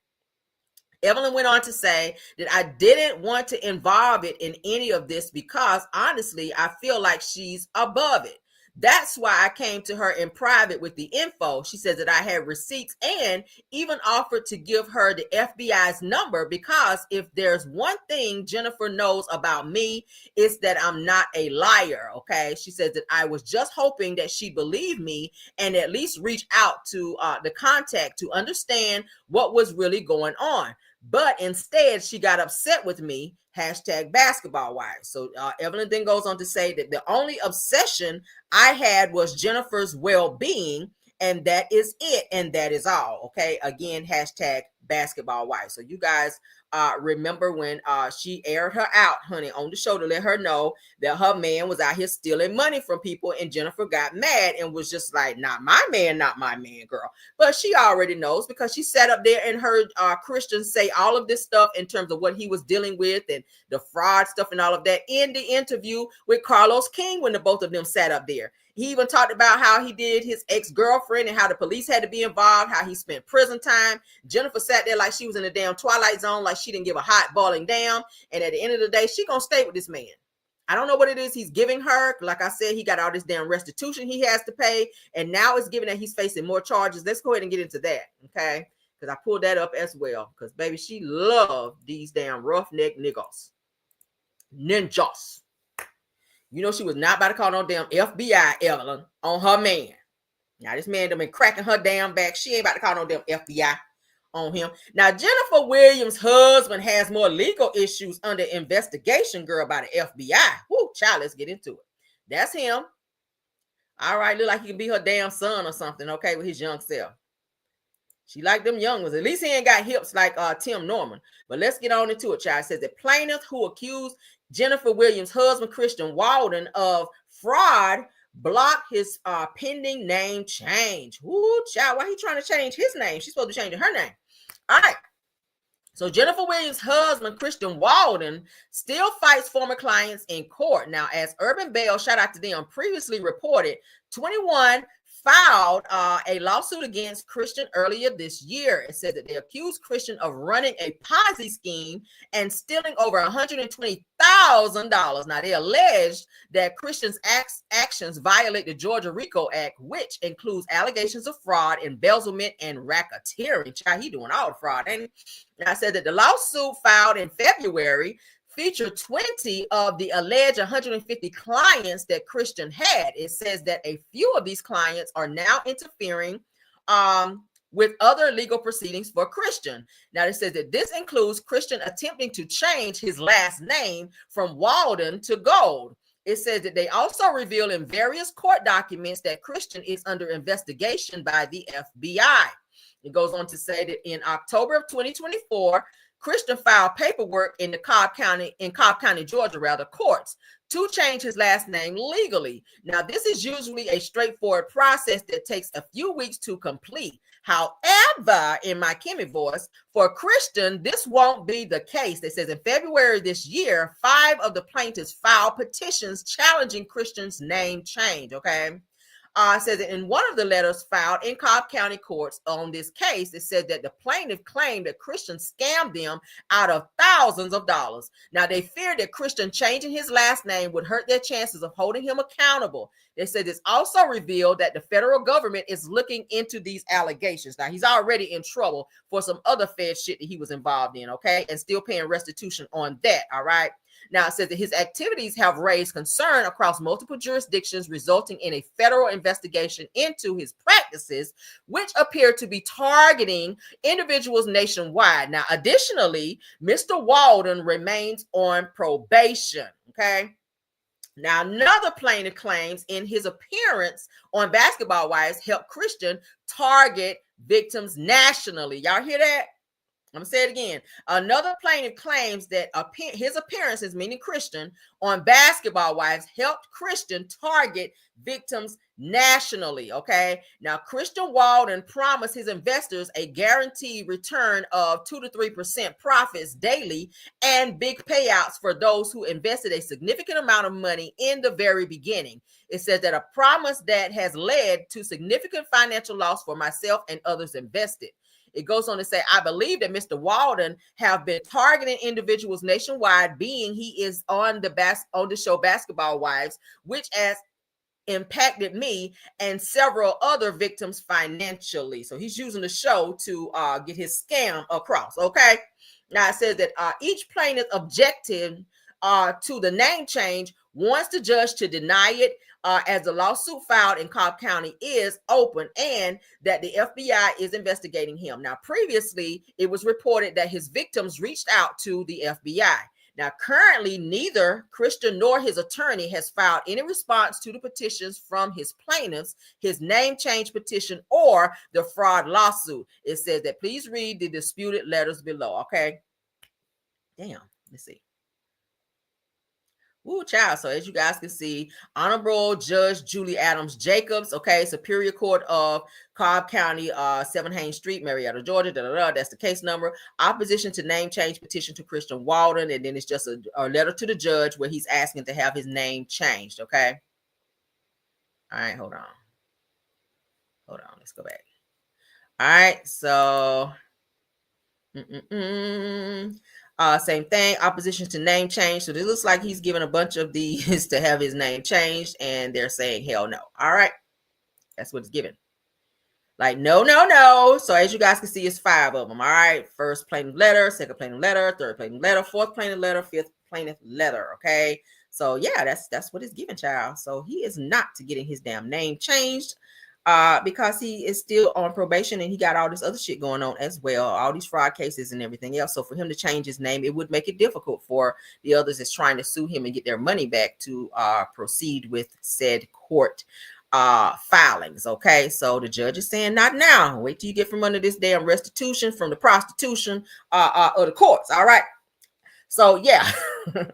Speaker 1: Evelyn went on to say that I didn't want to involve it in any of this because honestly, I feel like she's above it. That's why I came to her in private with the info. She says that I had receipts and even offered to give her the FBI's number because if there's one thing Jennifer knows about me, it's that I'm not a liar, okay? She says that I was just hoping that she believed me and at least reach out to the contact to understand what was really going on. But instead, she got upset with me, #basketballwives. So Evelyn then goes on to say that the only obsession I had was Jennifer's well-being, and that is it, and that is all. Okay, again, #basketballwives. So you guys remember when she aired her out, honey, on the show to let her know that her man was out here stealing money from people, and Jennifer got mad and was just like, not my man, girl. But she already knows because she sat up there and heard Christian say all of this stuff in terms of what he was dealing with and the fraud stuff and all of that in the interview with Carlos King when the both of them sat up there. He even talked about how he did his ex-girlfriend and how the police had to be involved, how he spent prison time. Jennifer sat there like she was in the damn Twilight Zone, like she didn't give a hot boiling down. And at the end of the day, she gonna stay with this man. I don't know what it is he's giving her. Like I said, he got all this damn restitution he has to pay. And now it's given that he's facing more charges. Let's go ahead and get into that, okay? Because I pulled that up as well. Because, baby, she loved these damn roughneck ninjas. You know she was not about to call no damn FBI, Evelyn, on her man. Now, this man done been cracking her damn back. She ain't about to call no damn FBI on him. Now, Jennifer Williams' husband has more legal issues under investigation, girl, by the FBI. Woo, child, let's get into it. That's him. All right, look like he can be her damn son or something, okay, with his young self. She like them young ones. At least he ain't got hips like Tim Norman. But let's get on into it, child. It says the plaintiff who accused Jennifer Williams' husband, Christian Walden, of fraud blocked his pending name change. Ooh, child, why he trying to change his name? She's supposed to be changing her name. All right. So Jennifer Williams' husband, Christian Walden, still fights former clients in court. Now, as Urban Bell, shout out to them, previously reported, 21 filed a lawsuit against Christian earlier this year. It said that they accused Christian of running a Ponzi scheme and stealing over $120,000. Now, they alleged that Christian's actions violate the Georgia RICO Act, which includes allegations of fraud, embezzlement, and racketeering. Child, he doing all the fraud, ain't he? Now, I said that the lawsuit filed in February featured 20 of the alleged 150 clients that Christian had. It says that a few of these clients are now interfering with other legal proceedings for Christian. Now, it says that this includes Christian attempting to change his last name from Walden to Gold. It says that they also reveal in various court documents that Christian is under investigation by the FBI. It goes on to say that in October of 2024, Christian filed paperwork in the Cobb County, Georgia, courts to change his last name legally. Now, this is usually a straightforward process that takes a few weeks to complete. However, in my Kimmy voice, for Christian, this won't be the case. It says in February this year, 5 of the plaintiffs filed petitions challenging Christian's name change, okay? says that in one of the letters filed in Cobb County courts on this case, it said that the plaintiff claimed that Christian scammed them out of thousands of dollars. Now, they feared that Christian changing his last name would hurt their chances of holding him accountable. They said it's also revealed that the federal government is looking into these allegations. Now, he's already in trouble for some other Fed shit that he was involved in, okay, and still paying restitution on that, all right? Now, it says that his activities have raised concern across multiple jurisdictions, resulting in a federal investigation into his practices, which appear to be targeting individuals nationwide. Now, additionally, Mr. Walden remains on probation, okay? Now, another plaintiff claims in his appearance on Basketball Wives helped Christian target victims nationally. Y'all hear that? I'm gonna say it again. Another plaintiff claims that his appearances, meaning Christian, on Basketball Wives helped Christian target victims nationally. Okay. Now, Christian Walden promised his investors a guaranteed return of 2 to 3% profits daily and big payouts for those who invested a significant amount of money in the very beginning. It says that a promise that has led to significant financial loss for myself and others invested. It goes on to say, I believe that Mr. Walden have been targeting individuals nationwide, being he is on the show Basketball Wives, which has impacted me and several other victims financially. So he's using the show to get his scam across. Okay. Now it says that each plaintiff objected to the name change wants the judge to deny it as the lawsuit filed in Cobb County is open and that the FBI is investigating him. Now, previously, it was reported that his victims reached out to the FBI. Now, currently, neither Christian nor his attorney has filed any response to the petitions from his plaintiffs, his name change petition, or the fraud lawsuit. It says that please read the disputed letters below. Okay. Damn. Let's see. Ooh, child. So as you guys can see, Honorable Judge Julie Adams Jacobs, okay, Superior Court of Cobb County, 7 Haynes Street, Marietta, Georgia. That's the case number. Opposition to name change petition to Christian Walden. And then it's just a letter to the judge where he's asking to have his name changed, okay? All right, hold on. Let's go back. All right, so... same thing, opposition to name change. So this looks like he's giving a bunch of these to have his name changed, and they're saying hell no. All right, that's what it's given. Like no. So as you guys can see, it's 5 of them. All right, first plaintiff letter, second plaintiff letter, third plaintiff letter, fourth plaintiff letter, fifth plaintiff letter. Okay, so yeah, that's what it's given, child. So he is not getting his damn name changed. Because he is still on probation and he got all this other shit going on as well, all these fraud cases and everything else. So for him to change his name, it would make it difficult for the others that's trying to sue him and get their money back to proceed with said court filings. Okay, so the judge is saying not now. Wait till you get from under this damn restitution from the prostitution of the courts. All right. So yeah, I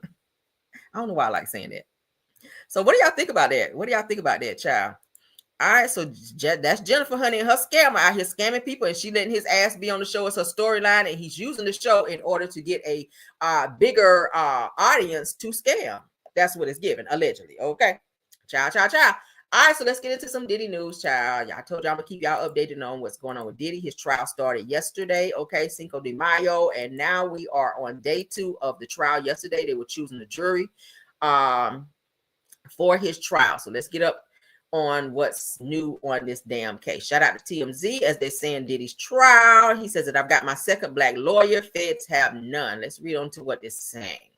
Speaker 1: don't know why I like saying that. So what do y'all think about that? What do y'all think about that, child? All right, so that's Jennifer Honey and her scammer out here scamming people, and she letting his ass be on the show as her storyline, and he's using the show in order to get a bigger audience to scam. That's what it's given, allegedly. Okay, ciao. All right, so let's get into some Diddy news, child. I told y'all I'm gonna keep y'all updated on what's going on with Diddy. His trial started yesterday, okay, Cinco de Mayo, and now we are on day 2 of the trial. Yesterday, they were choosing the jury for his trial. So let's get up on what's new on this damn case. Shout out to TMZ as they're saying Diddy's trial. He says that I've got my second black lawyer. Feds have none. Let's read on to what they're saying.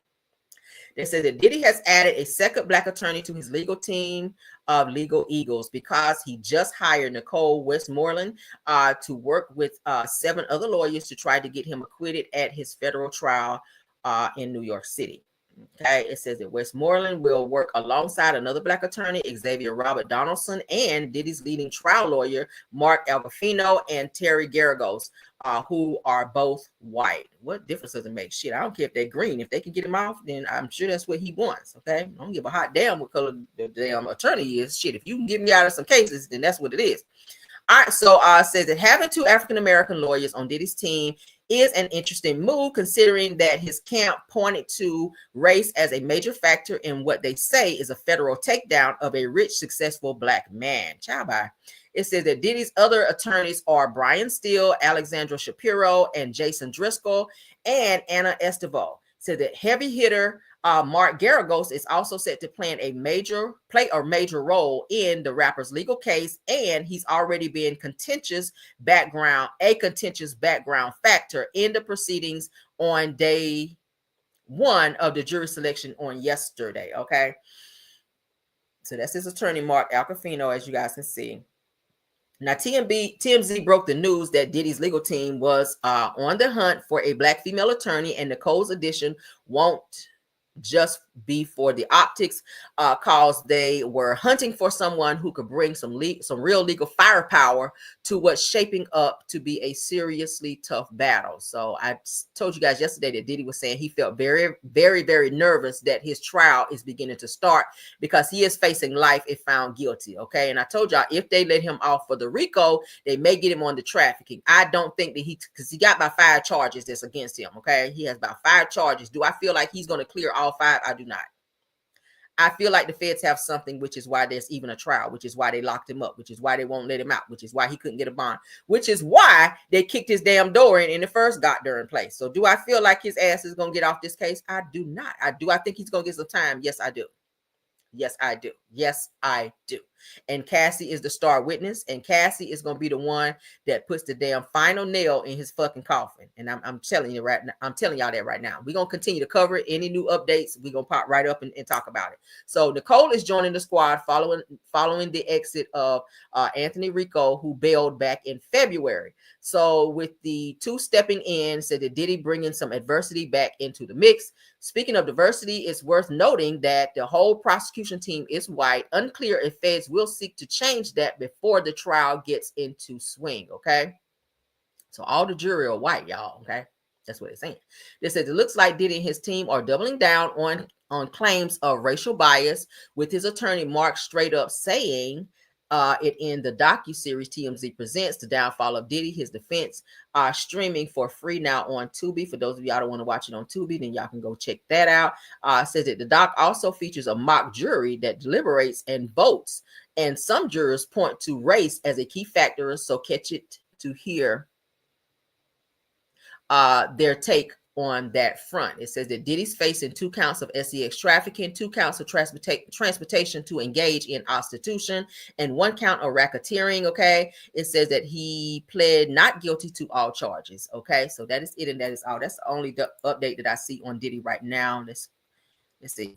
Speaker 1: They say that Diddy has added a second black attorney to his legal team of legal eagles because he just hired Nicole Westmoreland to work with 7 other lawyers to try to get him acquitted at his federal trial in New York City. Okay, it says that Westmoreland will work alongside another black attorney, Xavier Robert Donaldson, and Diddy's leading trial lawyer, Mark Alvafino and Terry Garagos, who are both white. What difference does it make? Shit, I don't care if they're green. If they can get him off, then I'm sure that's what he wants. Okay, I don't give a hot damn what color the damn attorney is. Shit, if you can get me out of some cases, then that's what it is. All right, so says that having 2 African-American lawyers on Diddy's team is an interesting move considering that his camp pointed to race as a major factor in what they say is a federal takedown of a rich, successful black man. Ciao, bye. It says that Diddy's other attorneys are Brian Steele, Alexandra Shapiro, and Jason Driscoll, and Anna Estevo. So that heavy hitter Mark Garagos is also set to play a major role in the rapper's legal case, and he's already been a contentious background factor in the proceedings on day one of the jury selection on yesterday. Okay, so that's his attorney Mark Alcafino, as you guys can see. Now, TMZ broke the news that Diddy's legal team was on the hunt for a black female attorney, and Nicole's addition won't just be for the optics, cause they were hunting for someone who could bring some real legal firepower to what's shaping up to be a seriously tough battle. So I told you guys yesterday that Diddy was saying he felt very, very, very nervous that his trial is beginning to start because he is facing life if found guilty. Okay, and I told y'all if they let him off for the RICO, they may get him on the trafficking. I don't think that because he got about 5 charges that's against him. Okay, he has about 5 charges. Do I feel like he's going to clear all 5? I do not. I feel like the feds have something, which is why there's even a trial, which is why they locked him up, which is why they won't let him out, which is why he couldn't get a bond, which is why they kicked his damn door in the first goddamn place. So do I feel like his ass is going to get off this case? I do not. I think he's going to get some time? Yes, I do. Yes, I do. Yes, I do. And Cassie is the star witness, and Cassie is going to be the one that puts the damn final nail in his fucking coffin. And I'm telling you right now, I'm telling y'all that right now. We're going to continue to cover it. Any new updates, we're going to pop right up and talk about it. So Nicole is joining the squad following the exit of Anthony Rico, who bailed back in February. So with the 2 stepping in, said that Diddy bringing some adversity back into the mix. Speaking of diversity, it's worth noting that the whole prosecution team is white. Unclear if feds will seek to change that before the trial gets into swing. Okay, so all the jury are white, y'all. Okay, that's what it's saying. They said it looks like Diddy and his team are doubling down on claims of racial bias, with his attorney Mark straight up saying it in the docuseries TMZ Presents The Downfall of Diddy. His defense streaming for free now on Tubi. For those of y'all that want to watch it on Tubi, then y'all can go check that out. Says that the doc also features a mock jury that deliberates and votes, and some jurors point to race as a key factor. So catch it to hear their take on that front. It says that Diddy's facing 2 counts of sex trafficking, 2 counts of transportation to engage in prostitution, and 1 count of racketeering. Okay, it says that he pled not guilty to all charges. Okay, so that is it, and that is all. That's the only update that I see on Diddy right now. Let's see.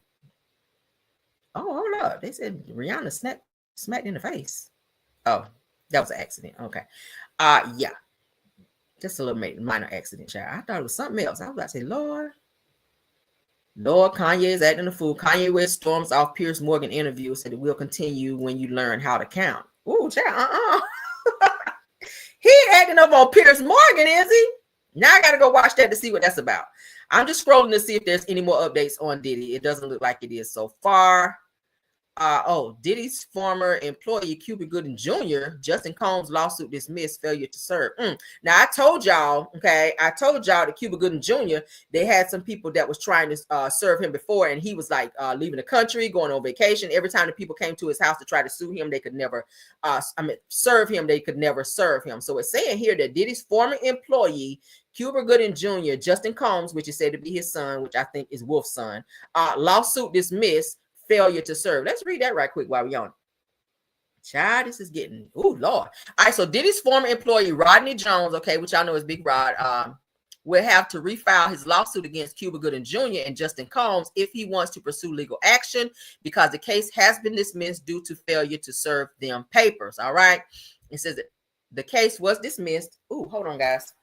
Speaker 1: Oh, hold up. They said Rihanna smacked in the face. Oh, that was an accident. Okay. Yeah. Just a little minor accident, child. I thought it was something else. I was about to say, Lord, Kanye is acting a fool. Kanye West storms off Piers Morgan interview, said it will continue when you learn how to count. Ooh, child, He acting up on Piers Morgan, is he? Now I got to go watch that to see what that's about. I'm just scrolling to see if there's any more updates on Diddy. It doesn't look like it is so far. Diddy's former employee, Cuba Gooding Jr., Justin Combs' lawsuit dismissed, failure to serve. Now, I told y'all that Cuba Gooding Jr., they had some people that was trying to serve him before, and he was like leaving the country, going on vacation. Every time the people came to his house to try to sue him, they could never serve him. They could never serve him. So it's saying here that Diddy's former employee, Cuba Gooding Jr., Justin Combs, which is said to be his son, which I think is Wolf's son, lawsuit dismissed, failure to serve. Let's read that right quick while we're on. Child, this is getting, oh Lord. All right, so Diddy's former employee, Rodney Jones, okay, which y'all know is Big Rod, will have to refile his lawsuit against Cuba Gooding Jr. and Justin Combs if he wants to pursue legal action, because the case has been dismissed due to failure to serve them papers. All right. It says that the case was dismissed. Ooh, hold on, guys.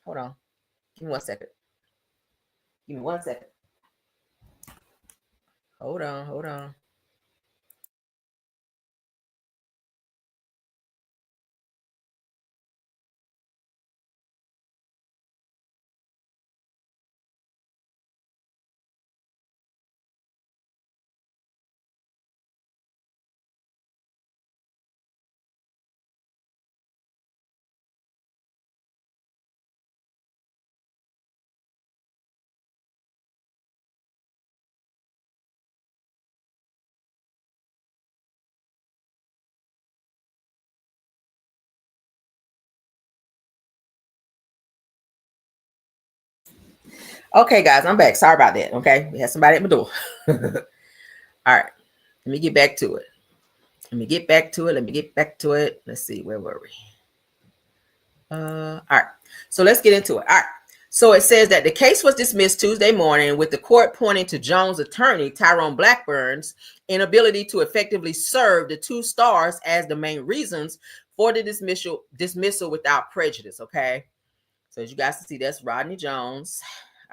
Speaker 1: Hold on. Give me 1 second. Give me 1 second. Hold on. Okay, guys, I'm back. Sorry about that. Okay, we had somebody at my door. All right, let me get back to it. Let's see, where were we? All right, so let's get into it. All right, so it says that the case was dismissed Tuesday morning with the court pointing to Jones' attorney, Tyrone Blackburn's inability to effectively serve the two stars as the main reasons for the dismissal without prejudice. Okay, so as you guys can see, that's Rodney Jones.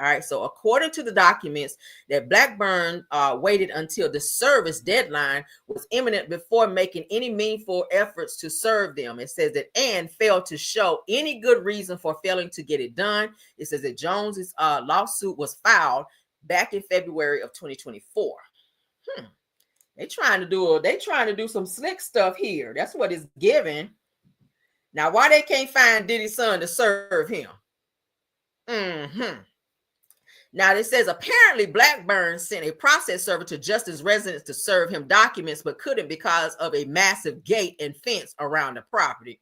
Speaker 1: All right, so according to the documents, that Blackburn waited until the service deadline was imminent before making any meaningful efforts to serve them. It says that Ann failed to show any good reason for failing to get it done. It says that Jones's lawsuit was filed back in February of 2024. They trying to do some slick stuff here. That's what it's given. Now, why they can't find Diddy's son to serve him? Now, it says apparently Blackburn sent a process server to Justin's residence to serve him documents, but couldn't because of a massive gate and fence around the property.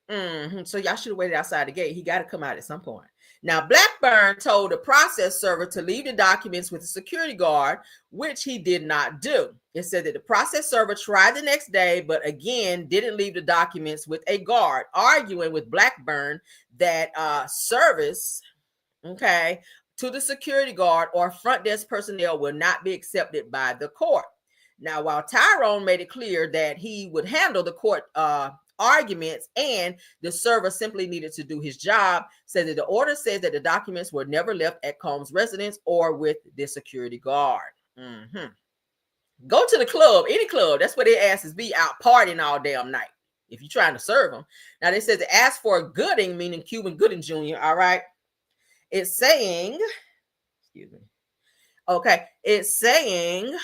Speaker 1: So y'all should have waited outside the gate. He got to come out at some point. Now, Blackburn told the process server to leave the documents with the security guard, which he did not do. It said that the process server tried the next day, but again, didn't leave the documents with a guard, arguing with Blackburn that service to the security guard or front desk personnel will not be accepted by the court. Now, while Tyrone made it clear that he would handle the court arguments and the server simply needed to do his job, said that the order says that the documents were never left at Combs' residence or with the security guard. Go to the club, any club. That's where their asses be out partying all damn night if you're trying to serve them. Now, they said to ask for a Gooding, meaning Cuban Gooding Jr., all right? It's saying, it's saying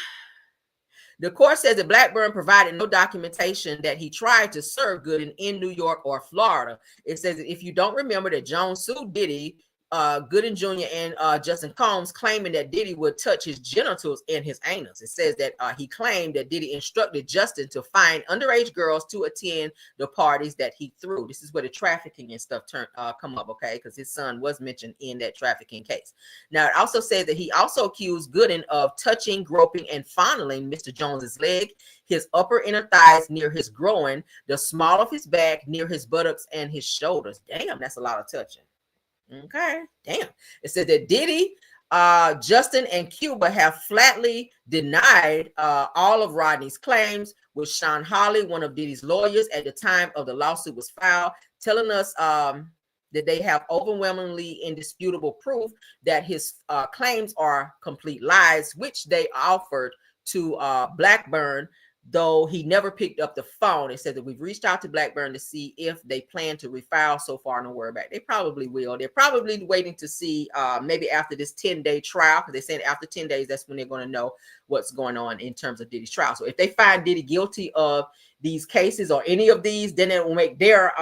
Speaker 1: the court says that Blackburn provided no documentation that he tried to serve Gooding in New York or Florida. It says that if you don't remember that Jones sued Diddy, Gooding Jr. and Justin Combs, claiming that Diddy would touch his genitals and his anus. It says that he claimed that Diddy instructed Justin to find underage girls to attend the parties that he threw. This is where the trafficking and stuff come up, okay? Because his son was mentioned in that trafficking case. Now, it also says that he also accused Gooding of touching, groping, and fondling Mr. Jones's leg, his upper inner thighs near his groin, the small of his back near his buttocks, and his shoulders. Damn, that's a lot of touching. Okay, damn. It said that Diddy, Justin, and Cuba have flatly denied all of Rodney's claims, with Sean Hawley, one of Diddy's lawyers at the time of the lawsuit was filed, telling us that they have overwhelmingly indisputable proof that his claims are complete lies, which they offered to Blackburn, though he never picked up the phone. It said that we've reached out to Blackburn to see if they plan to refile. So far, no word back. They probably will. They're probably waiting to see maybe after this 10-day trial, because they said after 10 days, that's when they're going to know what's going on in terms of Diddy's trial. So if they find Diddy guilty of these cases or any of these, then it will make their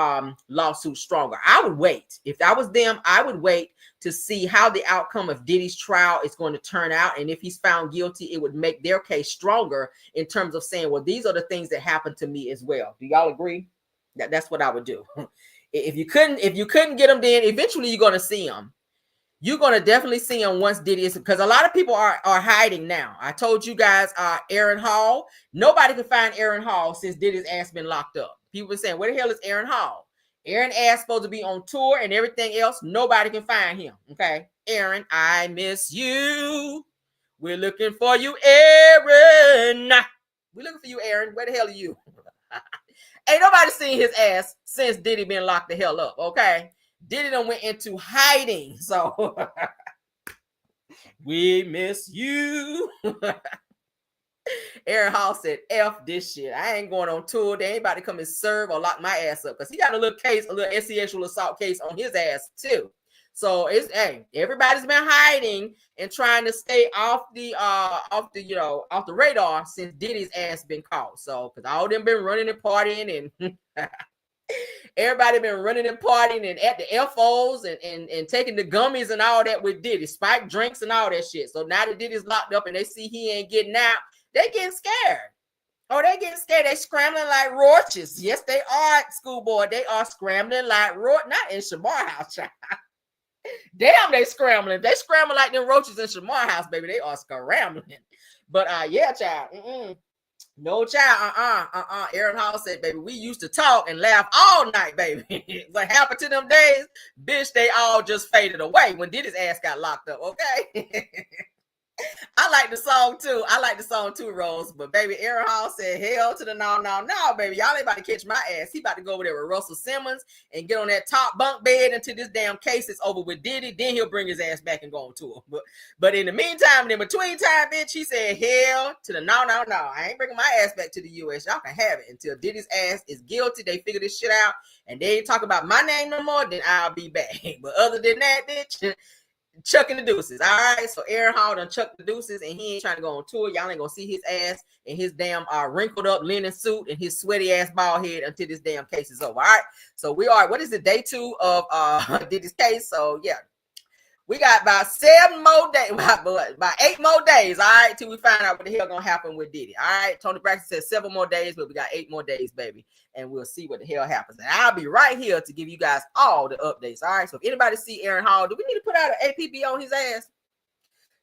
Speaker 1: lawsuit stronger. I would wait. If I was them, I would wait to see how the outcome of Diddy's trial is going to turn out. And if he's found guilty, it would make their case stronger in terms of saying, well, these are the things that happened to me as well. Do y'all agree? That's what I would do. If you couldn't get them, then eventually you're going to see them. You're going to definitely see him once Diddy is, because a lot of people are hiding now. I told you guys, Aaron Hall. Nobody can find Aaron Hall since Diddy's ass been locked up. People are saying, where the hell is Aaron Hall? Aaron ass supposed to be on tour and everything else. Nobody can find him. Okay. Aaron, I miss you. We're looking for you, Aaron. We're looking for you, Aaron. Where the hell are you? Ain't nobody seen his ass since Diddy been locked the hell up. Okay. Diddy done went into hiding. So we miss you. Aaron Hall said, F this shit. I ain't going on tour. There ain't about to come and serve or lock my ass up. Because he got a little case, a little sexual assault case on his ass too. So it's, hey, everybody's been hiding and trying to stay off the radar since Diddy's ass been caught. So because all them been running and partying and everybody been running and partying and at the FOs and taking the gummies and all that with Diddy, spiked drinks and all that shit. So now that Diddy's locked up and they see he ain't getting out, they getting scared. Oh, they getting scared. They scrambling like roaches. Yes, they are, schoolboy. They are scrambling like roaches. Not in Shamar house, child. Damn, they scrambling. They scramble like them roaches in Shamar house, baby. They are scrambling. But yeah, child. No, child. Aaron Hall said, baby, we used to talk and laugh all night, baby. What happened to them days? Bitch, they all just faded away when Diddy's ass got locked up, okay? I like the song too, Rose. But baby, Aaron Hall said, hell to the no, baby. Y'all ain't about to catch my ass. He about to go over there with Russell Simmons and get on that top bunk bed until this damn case is over with Diddy. Then he'll bring his ass back and go on tour. But in the meantime, in between time, bitch, he said, hell to the no. I ain't bringing my ass back to the U.S. Y'all can have it until Diddy's ass is guilty. They figure this shit out and they ain't talk about my name no more. Then I'll be back. But other than that, bitch, chucking the deuces. All right, so Aaron Hall done chucked the deuces and he ain't trying to go on tour. Y'all ain't gonna see his ass in his damn wrinkled up linen suit and his sweaty ass bald head until this damn case is over. All right, so we are, what is it, day 2 of Diddy's case? So yeah, we got about 7 more days, about 8 more days, all right, till we find out what the hell gonna happen with Diddy. All right, Tony Braxton said 7 more days, but we got 8 more days, baby, and we'll see what the hell happens. And I'll be right here to give you guys all the updates. All right, so if anybody see Aaron Hall, do we need to put out an APB on his ass?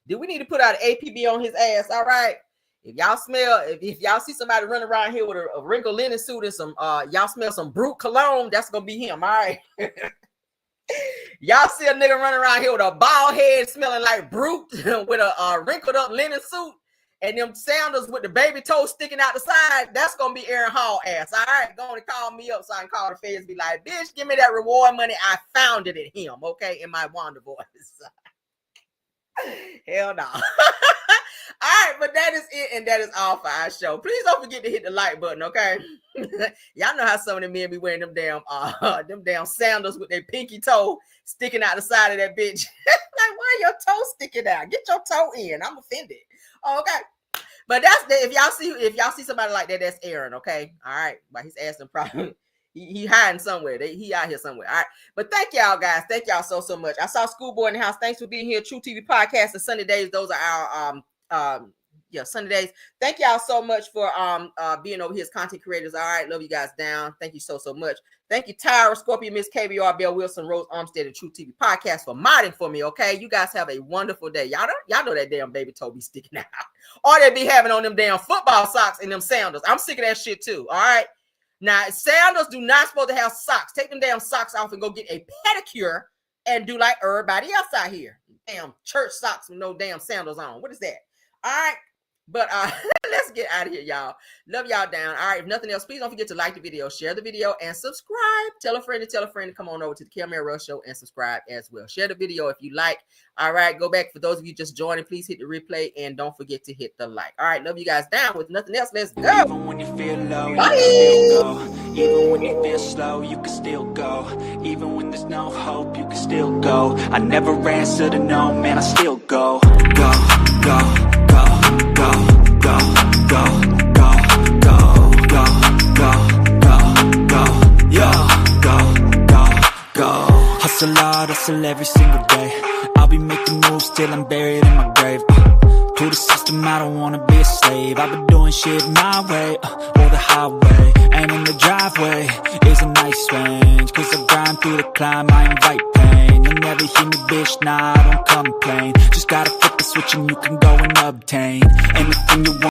Speaker 1: Do we need to put out an APB on his ass? All right. If y'all smell, if y'all see somebody running around here with a wrinkled linen suit and some, y'all smell some Brute cologne, that's gonna be him. All right. Y'all see a nigga running around here with a bald head smelling like Brute with a wrinkled up linen suit and them sandals with the baby toe sticking out the side, that's gonna be Aaron Hall ass. All right, go on and call me up so I can call the feds and be like, bitch, give me that reward money. I found it in him, okay, in my Wanda voice. Hell no. All right, but that is it, and that is all for our show. Please don't forget to hit the like button, okay? Y'all know how some of the men be wearing them damn sandals with their pinky toe sticking out the side of that bitch. Like, why your toe sticking out? Get your toe in. I'm offended. Okay. But that's the, if y'all see somebody like that, that's Aaron, okay? All right. But his ass and problem. He hiding somewhere. He out here somewhere. All right. But thank y'all guys. Thank y'all so much. I saw Schoolboy in the house. Thanks for being here. True TV Podcast and Sunday days. Those are our Sunday days. Thank y'all so much for being over here as content creators. All right, love you guys down. Thank you so much. Thank you, Tyra, Scorpio, Miss KBR, Bell Wilson, Rose Armstead, and True TV Podcast for modding for me. Okay, you guys have a wonderful day. Y'all know that damn baby toe be sticking out, or they be having on them damn football socks and them sandals. I'm sick of that shit too. All right, now sandals do not supposed to have socks. Take them damn socks off and go get a pedicure and do like everybody else out here. Damn church socks with no damn sandals on. What is that? All right. But let's get out of here, y'all. Love y'all down. All right, if nothing else, please don't forget to like the video, share the video, and subscribe. Tell a friend to come on over to the Camera Rush Show and subscribe as well. Share the video if you like. All right, go back. For those of you just joining, please hit the replay and don't forget to hit the like. All right, love you guys down. With nothing else, let's go.
Speaker 14: Even when you feel low, bye. You can still go. Even when you feel slow, you can still go. Even when there's no hope, you can still go. I never answer to no, man, I still go. Go, go. Go, go, go, go, go, go, go, go, go, yo, go. Hustle hard, hustle every single day. I'll be making moves till I'm buried in my grave. To the system, I don't wanna be a slave. I've been doing shit my way, or the highway. And in the driveway is a nice range. Cause I grind through the climb, I invite pain. You'll never hear me, bitch, nah, I don't complain. Just gotta flip the switch and you can go and obtain anything you want.